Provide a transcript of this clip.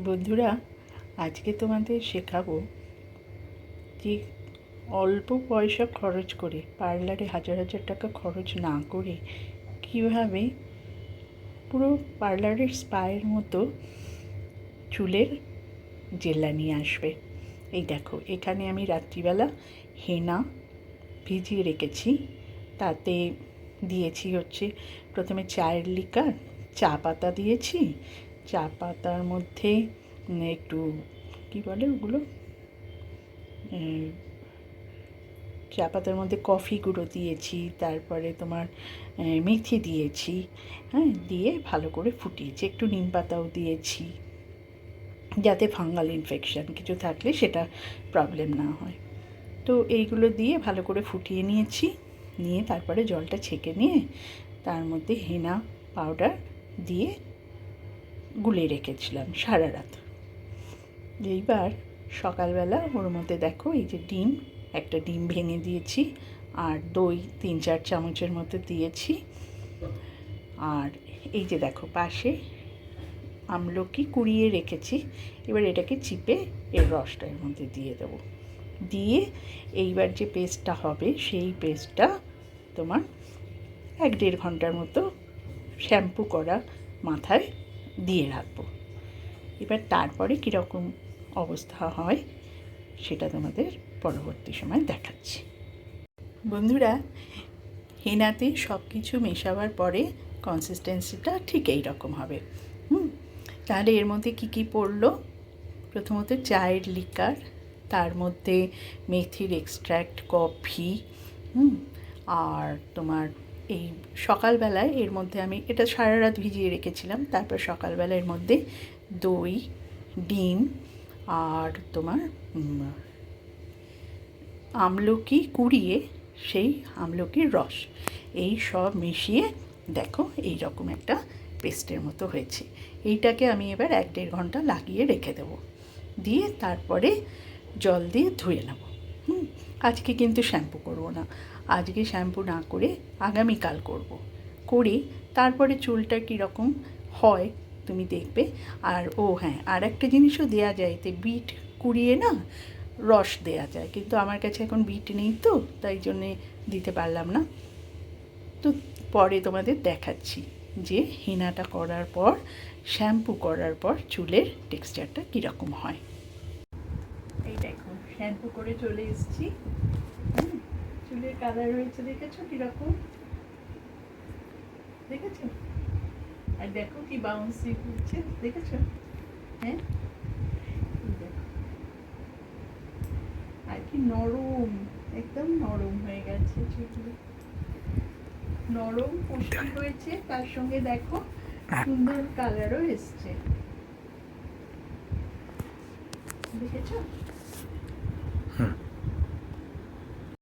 বন্ধুরা, আজকে তোমাদের শেখাবো যে অল্প পয়সা খরচ করে, পার্লারে হাজার হাজার টাকা খরচ না করে কীভাবে পুরো পার্লারের স্পায়ের মতো চুলের জেল্লা নিয়ে আসবে। এই দেখো, এখানে আমি রাত্রিবেলা হেনা ভিজিয়ে রেখেছি। তাতে দিয়েছি হচ্ছে প্রথমে চায়ের লিকার, চা পাতা দিয়েছি। চা পাতার মধ্যে একটু কী বলে ওগুলো, চা পাতার মধ্যে কফি গুঁড়ো দিয়েছি, তারপরে তোমার মেথি দিয়েছি, হ্যাঁ, দিয়ে ভালো করে ফুটিয়েছি। একটু নিম পাতাও দিয়েছি, যাতে ফাঙ্গাল ইনফেকশান কিছু থাকলে সেটা প্রবলেম না হয়। তো এইগুলো দিয়ে ভালো করে ফুটিয়ে নিয়েছি। নিয়ে তারপরে জলটা ছেঁকে নিয়ে তার মধ্যে হেনা পাউডার দিয়ে গুলে রেখেছিলাম সারা রাত। এইবার সকালবেলা ওর মধ্যে দেখো, এই যে একটা ডিম ভেঙে দিয়েছি, আর দই 3-4 চামচের মতো দিয়েছি। আর এই যে দেখো, পাশে আমলকি কুড়িয়ে রেখেছি। এবার এটাকে চিপে এর রসটা এর মধ্যে দিয়ে দেবো। দিয়ে এইবার যে পেস্টটা হবে, সেই পেস্টটা তোমার 1-1.5 ঘন্টার মতো শ্যাম্পু করা মাথায় দিয়ে রাখবো। এবার তারপরে কীরকম অবস্থা হয় সেটা তোমাদের পরবর্তী সময় দেখাচ্ছি। বন্ধুরা, হেনাতে সব কিছু মেশাবার পরে কনসিস্টেন্সিটা ঠিক এই রকম হবে। তাহলে এর মধ্যে কী কী পড়লো? প্রথমত চায়ের লিকার, তার মধ্যে মেথির এক্সট্র্যাক্ট, কফি, আর তোমার এই সকালবেলায় এর মধ্যে আমি এটা সারা রাত ভিজিয়ে রেখেছিলাম। তারপর সকালবেলা এর মধ্যে দই, ডিম আর তোমার আমলকি কুড়িয়ে সেই আমলকির রস, এই সব মিশিয়ে দেখো এই রকম একটা পেস্টের মতো হয়েছে। এইটাকে আমি এবার 1-1.5 ঘন্টা লাগিয়ে রেখে দেবো। দিয়ে তারপরে জল দিয়ে ধুয়ে নেব। আজকে কিন্তু শ্যাম্পু করব না। আজকে শ্যাম্পু না করে আগামীকাল করব। করে তারপরে চুলটা কীরকম হয় তুমি দেখবে। আর হ্যাঁ, আর একটা জিনিসও দেওয়া যায়, এতে বিট কুড়িয়ে না রস দেওয়া যায়, কিন্তু আমার কাছে এখন বিট নেই, তো তাই জন্যে দিতে পারলাম না। তো পরে তোমাদের দেখাচ্ছি যে হেনাটা করার পর, শ্যাম্পু করার পর চুলের টেক্সচারটা কীরকম হয়। এই দেখো, শ্যাম্পু করে চলে এসেছি। চুলের কালার হয়েছে, দেখেছো কীরকম? দেখেছো? আর দেখো কি বাউন্সি করছে, দেখেছো? হ্যাঁ, দেখো, আর কি নরম, একদম নরম হয়ে গেছে চুলগুলো, নরম পুষ্টি হয়েছে, তার সঙ্গে দেখো সুন্দর কালারও এসছে, দেখেছো?